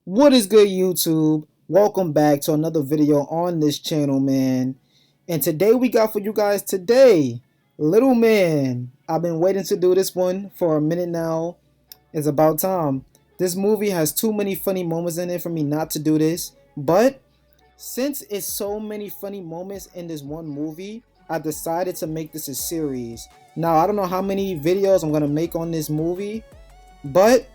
What is good, YouTube? Welcome back to another video on this channel, man. And today we got for you guys Little Man. I've been waiting to do this one for a minute now. It's about time. This movie has too many funny moments in it for me not to do this. But since it's so many funny moments in this one movie, I decided to make this a series. Now, I don't know how many videos I'm going to make on this movie, but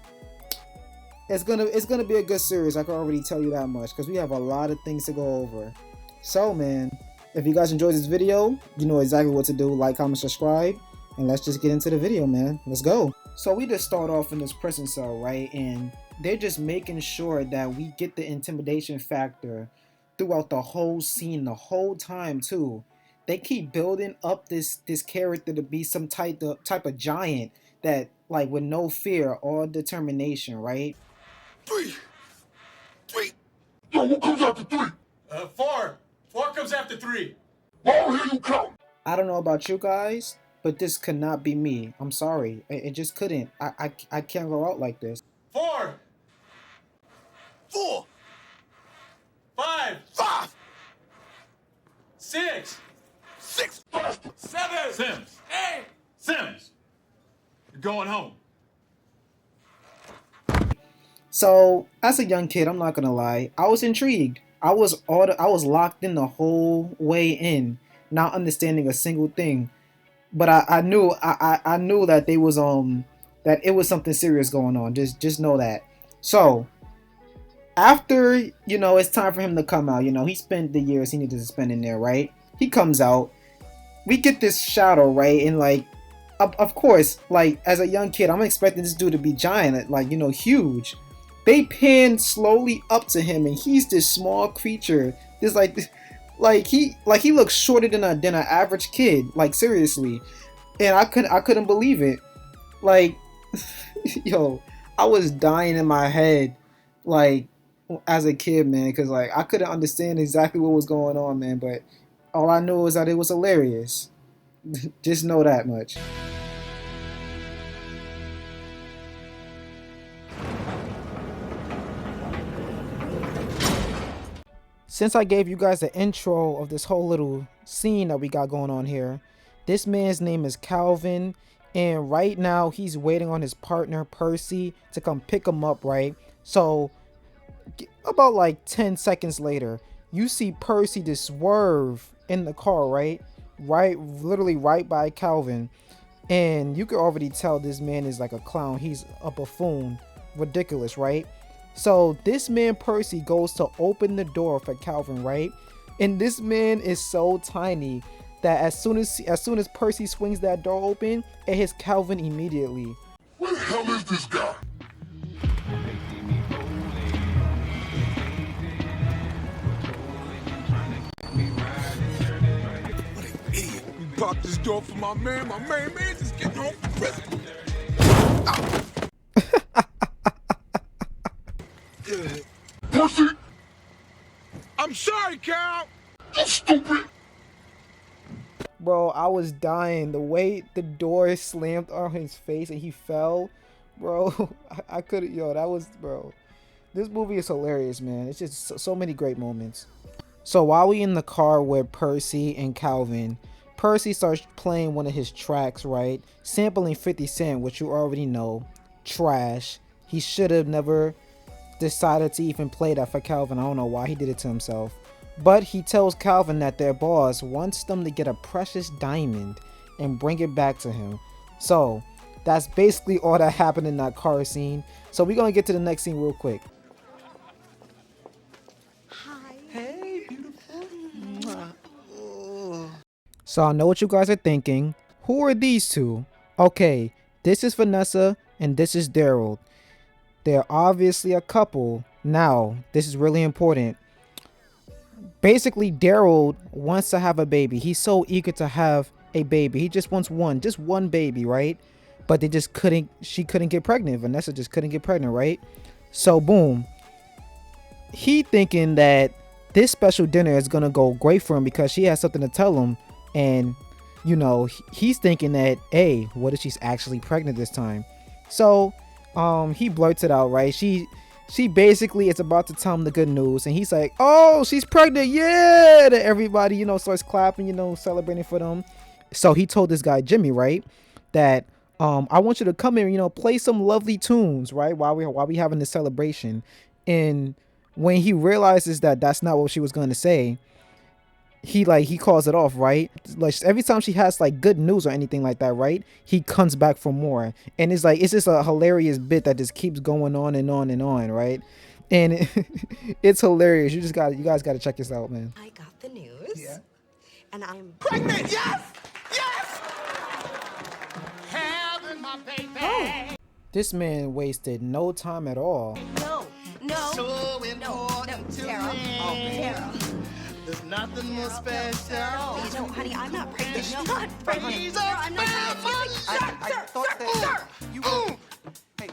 it's gonna be a good series. I can already tell you that much because we have a lot of things to go over. So man, if you guys enjoyed this video, you know exactly what to do. Like, comment, subscribe, and let's just get into the video, man. Let's go. So we just start off in this prison cell, right? And they're just making sure that we get the intimidation factor throughout the whole scene, the whole time too. They keep building up this character to be some type of giant that, like, with no fear or determination, right? Three. Three. Yo, what comes after three? Four. Four comes after three. I don't hear you count. I don't know about you guys, but this could not be me. I'm sorry. It just couldn't. I can't go out like this. Four. Four. Five. Five. Six. Six. Seven. Sims. Eight. Sims. You're going home. So, as a young kid, I'm not gonna lie, I was intrigued. I was locked in the whole way in, not understanding a single thing. But I knew that they was that it was something serious going on. Just know that. So after, it's time for him to come out. He spent the years he needed to spend in there, right? He comes out. We get this shadow, right? And like, of course, like, as a young kid, I'm expecting this dude to be giant, like, huge. They pan slowly up to him, and he's this small creature. This like he looks shorter than an average kid. Like, seriously, and I couldn't believe it. Like, yo, I was dying in my head, like, as a kid, man, because like I couldn't understand exactly what was going on, man. But all I knew is that it was hilarious. Just know that much. Since I gave you guys the intro of this whole little scene that we got going on here, this man's name is Calvin, and right now he's waiting on his partner Percy to come pick him up, right? So about like 10 seconds later, you see Percy just swerve in the car, right? Right, literally right by Calvin. And you can already tell this man is like a clown. He's a buffoon. Ridiculous, right? So this man Percy goes to open the door for Calvin, right? And this man is so tiny that as soon as Percy swings that door open, it hits Calvin immediately. Where the hell is this guy? What an idiot. You popped this door for my man. My man just getting home from prison. Percy! I'm sorry, Cal! You stupid! Bro, I was dying. The way the door slammed on his face and he fell, bro. I couldn't, that was, bro. This movie is hilarious, man. It's just so many great moments. So while we in the car with Percy and Calvin, Percy starts playing one of his tracks, right? Sampling 50 Cent, which you already know. Trash. He should have never decided to even play that for Calvin. I don't know why he did it to himself. But he tells Calvin that their boss wants them to get a precious diamond and bring it back to him. So that's basically all that happened in that car scene. So we're going to get to the next scene real quick. Hey, beautiful. So I know what you guys are thinking. Who are these two? Okay, this is Vanessa and this is Daryl. They're obviously a couple. Now, this is really important. Basically, Daryl wants to have a baby. He's so eager to have a baby. He just wants just one baby, right? But she couldn't get pregnant. Vanessa just couldn't get pregnant, right? So boom. He thinking that this special dinner is gonna go great for him because she has something to tell him. And, he's thinking that, hey, what if she's actually pregnant this time? So he blurts it out, right? she basically is about to tell him the good news, and he's like, oh, she's pregnant, yeah. And everybody, you know, starts clapping, you know, celebrating for them. So he told this guy Jimmy, right, that I want you to come here, you know, play some lovely tunes, right, while we having this celebration. And when he realizes that that's not what she was going to say, he calls it off, right? Like every time she has like good news or anything like that, right, he comes back for more. And it's like, it's just a hilarious bit that just keeps going on and on and on, right? And it's hilarious. You guys got to check this out, man. I got the news. Yeah. And I'm Pregnant, yes! Yes! Having my baby. This man wasted no time at all. no, So important to Tara. me. Oh, Tara. There's nothing more special. No, honey, I'm not pregnant. No, not pregnant. He's a Tara, I'm not pregnant. I thought that you Hey.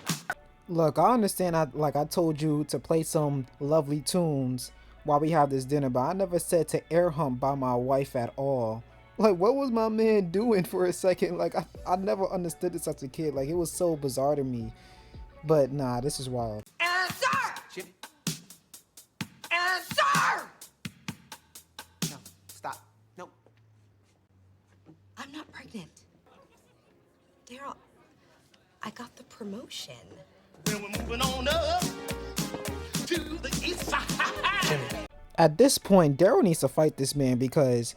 Look, I understand. I told you to play some lovely tunes while we have this dinner, but I never said to air hump by my wife at all. Like, what was my man doing for a second? Like, I never understood this as a kid. Like, it was so bizarre to me. But nah, this is wild. Answer! Jimmy. Answer! No, stop. No. I'm not pregnant. Daryl, I got the promotion. Then we're moving on up to the east side. At this point, Daryl needs to fight this man because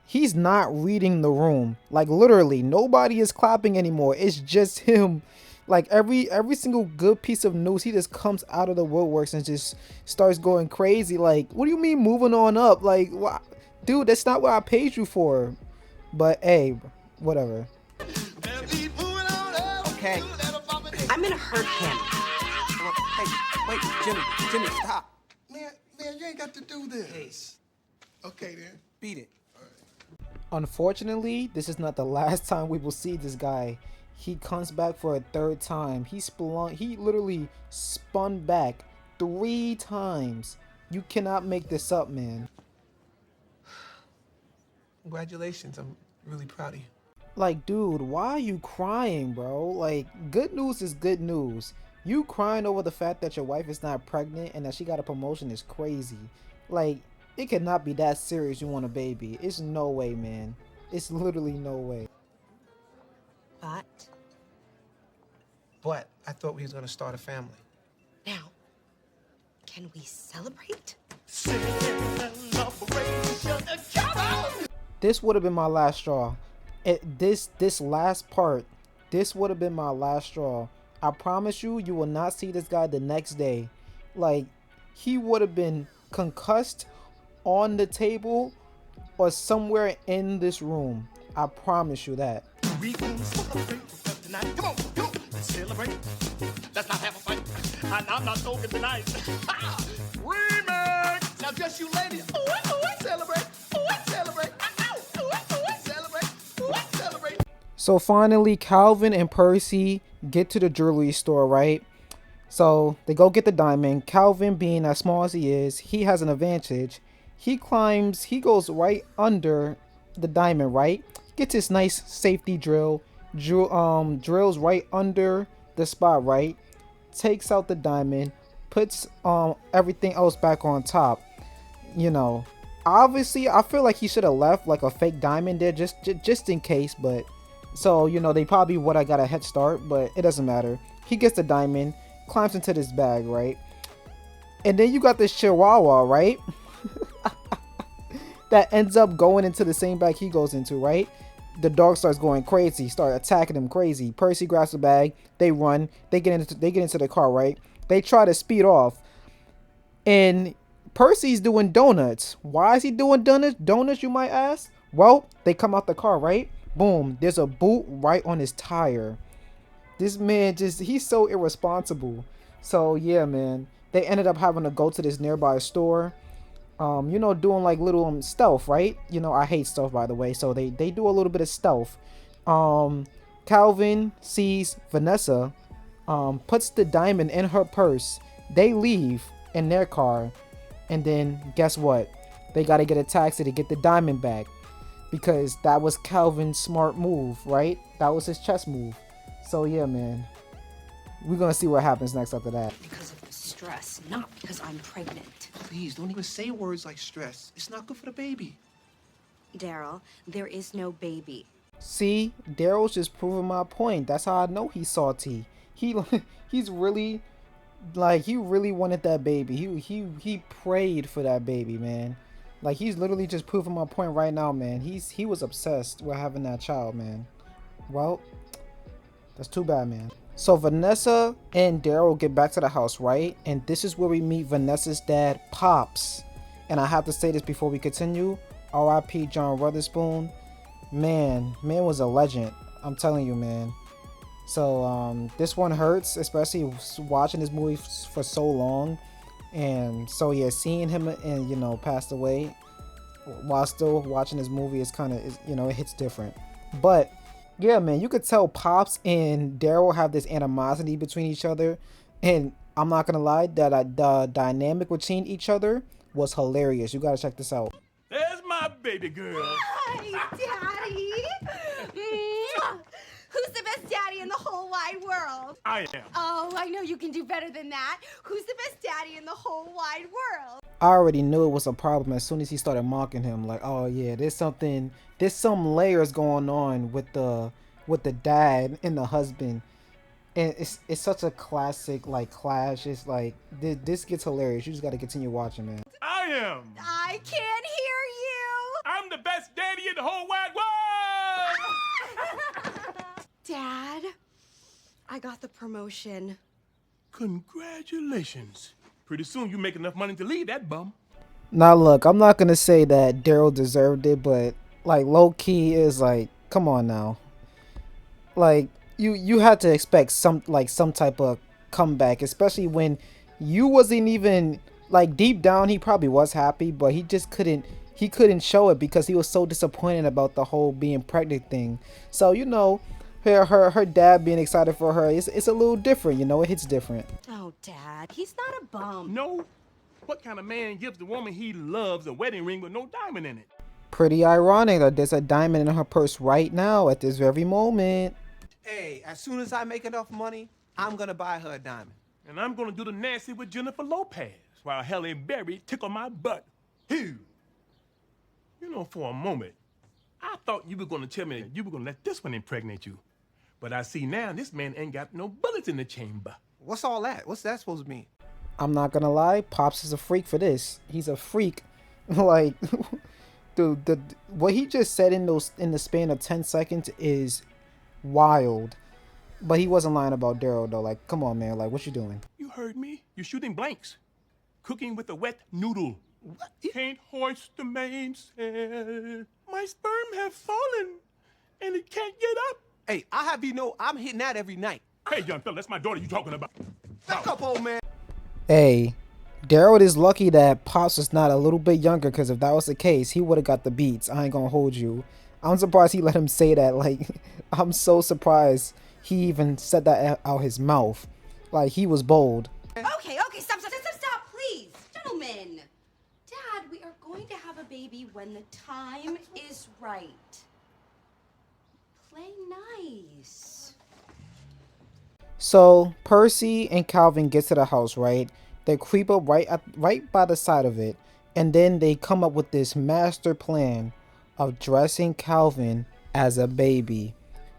he's not reading the room. Like, literally, nobody is clapping anymore. It's just him. Like, every single good piece of news, he just comes out of the woodworks and just starts going crazy. Like, what do you mean moving on up? Like, what? Dude, that's not what I paid you for. But hey, whatever. Okay. I'm gonna hurt him. Hey, wait, Jimmy, stop. Man, you ain't got to do this. Okay, then. Beat it. Unfortunately, this is not the last time we will see this guy. He comes back for a third time. He literally spun back 3 times. You cannot make this up, man. Congratulations, I'm really proud of you. Like, dude, why are you crying, bro? Like, good news is good news. You crying over the fact that your wife is not pregnant and that she got a promotion is crazy. Like, it cannot be that serious you want a baby. It's no way, man. It's literally no way. But I thought we was gonna start a family. Now, can we celebrate? This would have been my last straw. This last part, this would have been my last straw. I promise you, you will not see this guy the next day. Like, he would have been concussed on the table or somewhere in this room. I promise you that. We gonna celebrate tonight. Come on, let's celebrate. Let's not have a fight. I'm not talking tonight. Remix. Now just you ladies. Celebrate. Celebrate. Celebrate. So finally, Calvin and Percy get to the jewelry store, right? So they go get the diamond. Calvin, being as small as he is, he has an advantage. He goes right under the diamond, right? Gets his nice safety drills right under the spot, right? Takes out the diamond, puts everything else back on top. You know, obviously, I feel like he should have left like a fake diamond there just in case, but so, you know, they probably would have got a head start, but it doesn't matter. He gets the diamond, climbs into this bag, right? And then you got this chihuahua, right? That ends up going into the same bag he goes into, right? The dog starts going crazy, start attacking him crazy. Percy grabs the bag, they run, they get into the car, right? They try to speed off. And Percy's doing donuts. Why is he doing donuts, you might ask? Well, they come out the car, right? Boom, there's a boot right on his tire. This man he's so irresponsible. So yeah, man, they ended up having to go to this nearby store. You know, doing like little stealth, right? You know, I hate stealth, by the way. So they do a little bit of stealth. Calvin sees Vanessa, puts the diamond in her purse. They leave in their car. And then guess what? They got to get a taxi to get the diamond back. Because that was Calvin's smart move, right? That was his chess move. So yeah, man. We're going to see what happens next after that. Because of the stress, not because I'm pregnant. Please, don't even say words like stress. It's not good for the baby. Daryl, there is no baby. See, Daryl's just proving my point. That's how I know he's salty. He's really like he really wanted that baby. He prayed for that baby, man. Like he's literally just proving my point right now, man. He was obsessed with having that child, man. Well, that's too bad, man. So Vanessa and Daryl get back to the house, right? And this is where we meet Vanessa's dad, Pops. And I have to say this before we continue. R.I.P. John Witherspoon. Man was a legend. I'm telling you, man. So this one hurts, especially watching this movie for so long. And so yeah, seeing him and passed away while still watching this movie is kind of it hits different. But yeah, man, you could tell Pops and Daryl have this animosity between each other, and I'm not gonna lie, that the dynamic between each other was hilarious. You gotta check this out. There's my baby girl. Hi, Daddy. Mwah. Who's the best daddy in the whole wide world? I am. Oh, I know you can do better than that. Who's the best daddy in the whole wide world? I already knew it was a problem as soon as he started mocking him. Like, oh yeah, there's some layers going on with the dad and the husband, and it's such a classic like clash. It's like this gets hilarious. You just got to continue watching, man. I am. I can't hear you. I'm the best daddy in the whole wide world. Dad, I got the promotion. Congratulations. Pretty soon you make enough money to leave that bum. Now look, I'm not gonna say that Daryl deserved it, but like low key is like, come on now. Like you had to expect some type of comeback, especially when you wasn't even like deep down he probably was happy, but he just couldn't show it because he was so disappointed about the whole being pregnant thing. So her dad being excited for her, it's a little different, it hits different. Oh, Dad, he's not a bum. No. What kind of man gives the woman he loves a wedding ring with no diamond in it? Pretty ironic that there's a diamond in her purse right now at this very moment. Hey, as soon as I make enough money, I'm gonna buy her a diamond. And I'm gonna do the nasty with Jennifer Lopez while Halle Berry tickle my butt. Phew. For a moment, I thought you were gonna tell me that you were gonna let this one impregnate you. But I see now this man ain't got no bullets in the chamber. What's all that? What's that supposed to mean? I'm not gonna lie, Pops is a freak for this. He's a freak. Like, the what he just said in the span of 10 seconds is wild. But he wasn't lying about Daryl though. Like, come on, man. Like, what you doing? You heard me. You're shooting blanks. Cooking with a wet noodle. What? Can't hoist the mainsail. My sperm have fallen, and it can't get up. Hey, I have you know I'm hitting that every night. Hey, young fella, that's my daughter you talking about. Back up, old man. Hey, Daryl is lucky that Pops was not a little bit younger, because if that was the case, he would have got the beats. I ain't gonna hold you. I'm surprised he let him say that. Like, I'm so surprised he even said that out his mouth. Like, he was bold. Okay, stop, please. Gentlemen. Dad, we are going to have a baby when the time is right. Play nice. So Percy and Calvin get to the house, right? They creep up right by the side of it, and then they come up with this master plan of dressing Calvin as a baby,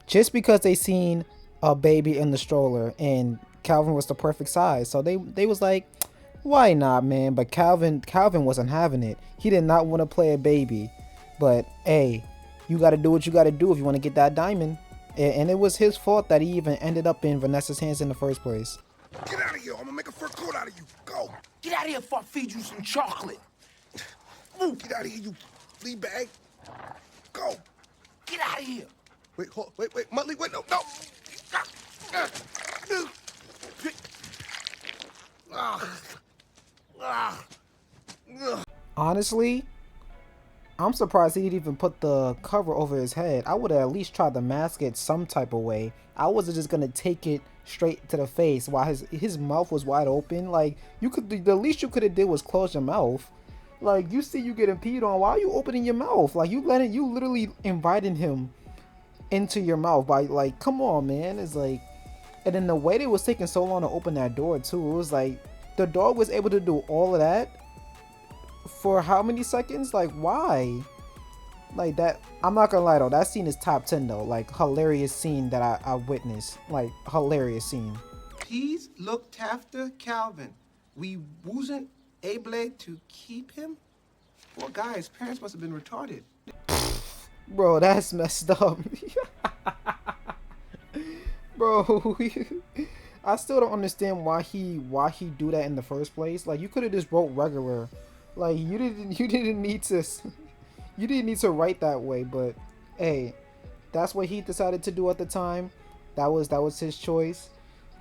just because they seen a baby in the stroller and Calvin was the perfect size. So they was like, why not, man? But Calvin wasn't having it. He did not want to play a baby. But hey, you got to do what you got to do if you want to get that diamond. And it was his fault that he even ended up in Vanessa's hands in the first place. Get out of here. I'm gonna make a fur coat out of you. Go. Get out of here before I feed you some chocolate. Get out of here, you flea bag. Go. Get out of here. Wait, Muttley, wait, no. Honestly, I'm surprised he didn't even put the cover over his head. I would have at least tried to mask it some type of way. I wasn't just gonna take it straight to the face while his mouth was wide open. Like, the least you could have did was close your mouth. Like, you see you getting peed on, why are you opening your mouth? Like, you literally inviting him into your mouth by, like, come on, man. It's like, and then the way they was taking so long to open that door too, it was like the dog was able to do all of that for how many seconds? Like, why? Like that, I'm not gonna lie though, that scene is top 10 though. Like, hilarious scene that I witnessed. Like, hilarious scene. He's looked after Calvin. We wasn't able to keep him? Poor guy, his parents must have been retarded. Bro, that's messed up. Bro, I still don't understand why he do that in the first place. Like, you could have just wrote regular. Like, you didn't need to write that way, but hey, that's what he decided to do at the time. That was his choice.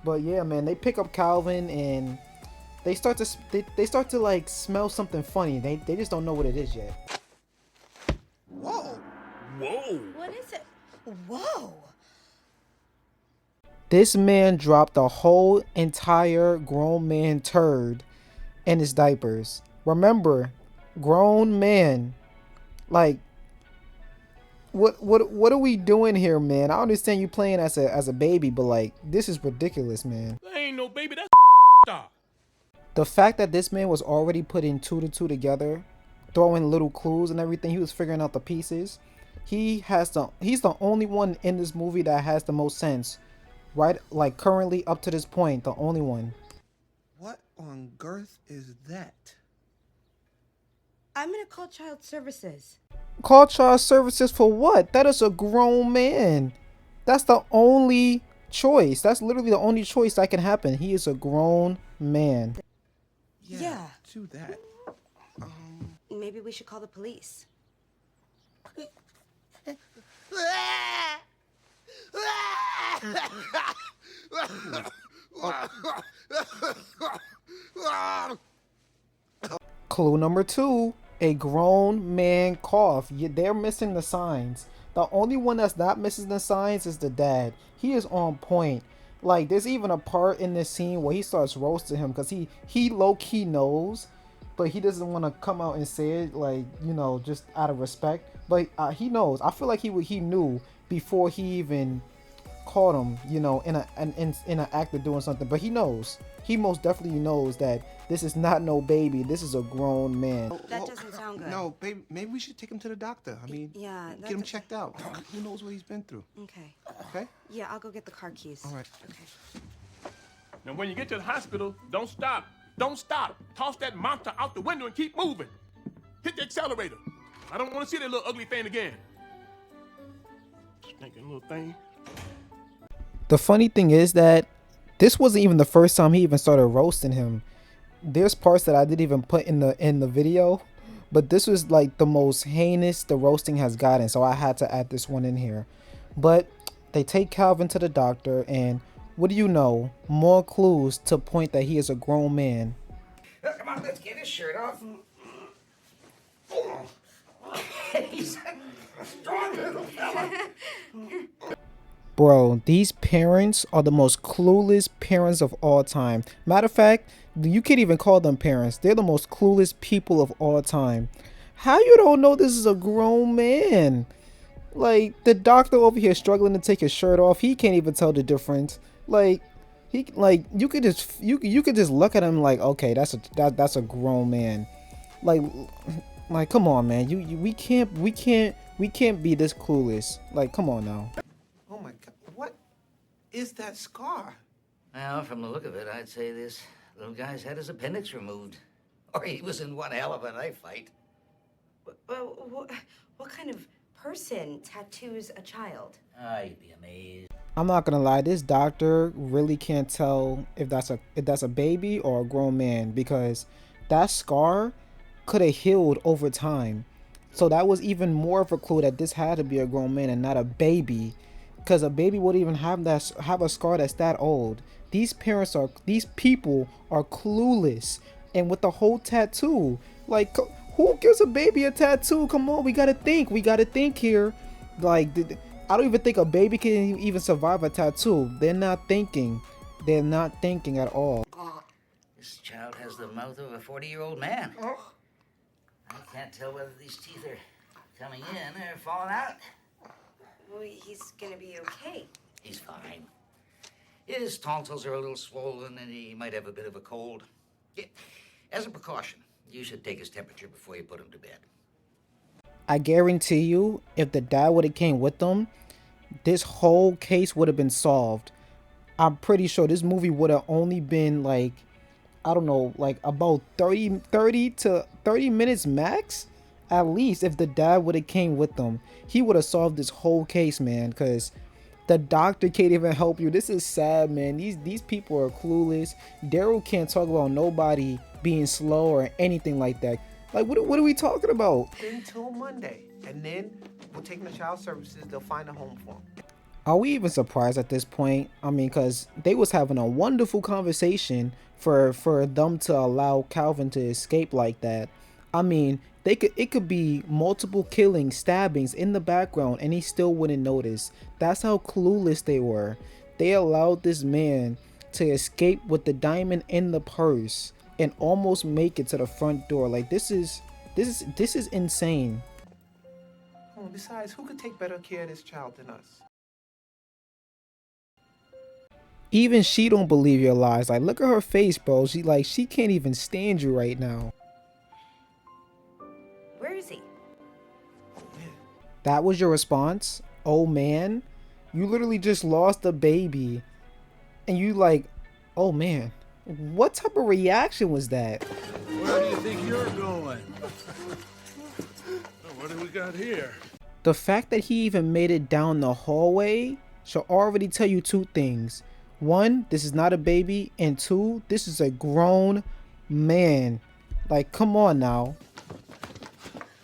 But yeah, man, they pick up Calvin and they start to like smell something funny. They just don't know what it is yet. Whoa. Whoa. What is it? Whoa. This man dropped a whole entire grown man turd in his diapers. Remember, grown man. Like, what are we doing here, man? I understand you playing as a baby, but like, this is ridiculous, man. That ain't no baby, that's star. The fact that this man was already putting 2 to 2 together, throwing little clues and everything, he was figuring out the pieces. He's the only one in this movie that has the most sense. Right, like currently up to this point, the only one. What on girth is that? I'm gonna call child services. Call child services for what? That is a grown man. That's the only choice. That's literally the only choice that can happen. He is a grown man. Yeah. To that. Maybe we should call the police. Clue number 2, a grown man cough. They're missing the signs. The only one that's not missing the signs is the dad. He is on point. Like, there's even a part in this scene where he starts roasting him because he low-key knows, but he doesn't want to come out and say it, like, you know, just out of respect. But he knows. I feel like he knew before he even caught him, you know, in an act of doing something. But he knows. He most definitely knows that this is not no baby. This is a grown man. That doesn't sound good. No, baby, maybe we should take him to the doctor. I mean, Yeah, get him that's checked out. Who knows what he's been through? Okay. Okay? Yeah, I'll go get the car keys. All right. Okay. Now, when you get to the hospital, don't stop. Don't stop. Toss that monster out the window and keep moving. Hit the accelerator. I don't want to see that little ugly thing again. Stinking little thing. The funny thing is that this wasn't even the first time he even started roasting him. There's parts that I didn't even put in the video, but this was like the most heinous the roasting has gotten, so I had to add this one in here. But they take Calvin to the doctor, and what do you know? More clues to point that he is a grown man. Come on, let's get his shirt off. He's a strong little fella. Bro, these parents are the most clueless parents of all time. Matter of fact, you can't even call them parents. They're the most clueless people of all time. How you don't know this is a grown man? Like, the doctor over here struggling to take his shirt off. He can't even tell the difference. Like, you could just look at him like, okay, that's a grown man. Like come on, man. We can't be this clueless. Like, come on now. Oh my God, what is that scar? Well, from the look of it, I'd say this little guy's had his appendix removed. Or he was in one hell of a knife fight. What kind of person tattoos a child? You'd be amazed. I'm not gonna lie, this doctor really can't tell if that's a baby or a grown man, because that scar could have healed over time. So that was even more of a clue that this had to be a grown man and not a baby, because a baby wouldn't even have a scar that's that old. These people are clueless, and with the whole tattoo, like, who gives a baby a tattoo? Come on, we gotta think here. Like, I don't even think a baby can even survive a tattoo. They're not thinking at all. This child has the mouth of a 40-year-old man. I can't tell whether these teeth are coming in or falling out. Well, he's gonna be okay. He's fine. His tonsils are a little swollen and he might have a bit of a cold. Yeah. As a precaution, you should take his temperature before you put him to bed. I guarantee you, if the dad would have came with them, this whole case would have been solved. I'm pretty sure this movie would have only been like, I don't know, like about 30 to 30 minutes max. At least if the dad would have came with them, he would have solved this whole case, man. Cause the doctor can't even help you. This is sad, man. These people are clueless. Daryl can't talk about nobody being slow or anything like that. Like what are we talking about? Until Monday. And then we'll take him to child services. They'll find a home for him. Are we even surprised at this point? I mean, because they was having a wonderful conversation for them to allow Calvin to escape like that. I mean, it could be multiple killings, stabbings in the background, and he still wouldn't notice. That's how clueless they were. They allowed this man to escape with the diamond in the purse and almost make it to the front door. Like this is insane. Oh, besides, who could take better care of this child than us? Even she don't believe your lies. Like, look at her face, bro. She can't even stand you right now. Where is he? That was your response? Oh man, you literally just lost a baby, and you like, oh man, what type of reaction was that? Where do you think you're going? What do we got here? The fact that he even made it down the hallway should already tell you two things. One, this is not a baby, and two, this is a grown man. Like, come on now.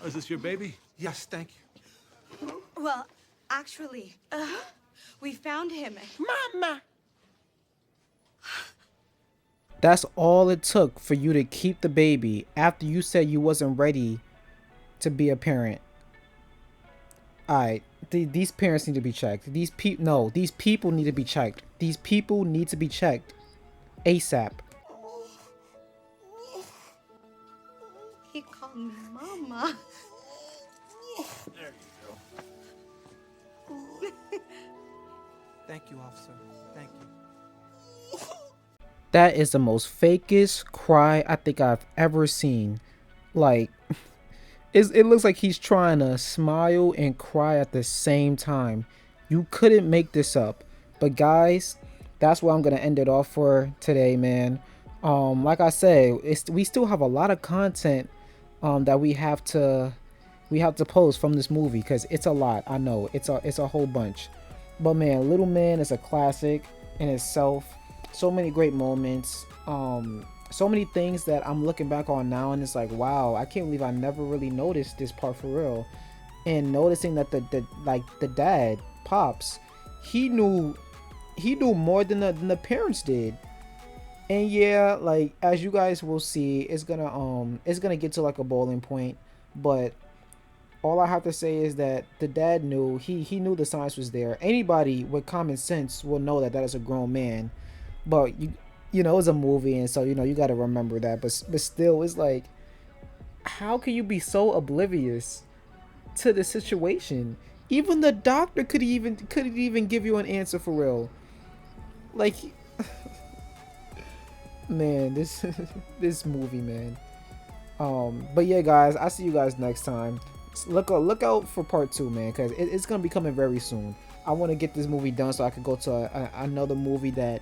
Oh, is this your baby? Yes, thank you. Well, actually, we found him. Mama! That's all it took for you to keep the baby after you said you wasn't ready to be a parent. Alright, these parents need to be checked. These people need to be checked. These people need to be checked ASAP. He called me Mama. There you go. Thank you, officer. Thank you. That is the most fakest cry I think I've ever seen. Like, it looks like he's trying to smile and cry at the same time. You couldn't make this up. But guys, that's where I'm gonna end it off for today, man. Like I said, we still have a lot of content that we have to post from this movie, because it's a lot. I know it's a whole bunch. But man, Little Man is a classic in itself. So many great moments. So many things that I'm looking back on now, and it's like, wow, I can't believe I never really noticed this part for real. And noticing that the dad, Pops, he knew more than the parents did. And yeah, like, as you guys will see, it's gonna get to like a boiling point. But all I have to say is that the dad knew, he knew the signs was there. Anybody with common sense will know that is a grown man. But you know, it's a movie, and so, you know, you got to remember that. But still, it's like, how can you be so oblivious to the situation? Even the doctor couldn't even give you an answer for real. Like, man, this movie, man. But yeah, guys, I'll see you guys next time. Look out for part 2, man, because it's gonna be coming very soon. I want to get this movie done so I can go to another movie that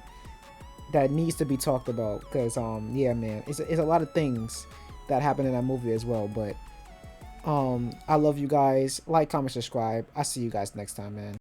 needs to be talked about, because yeah, man, it's a lot of things that happen in that movie as well. But I love you guys. Like, comment, subscribe. I'll see you guys next time, man.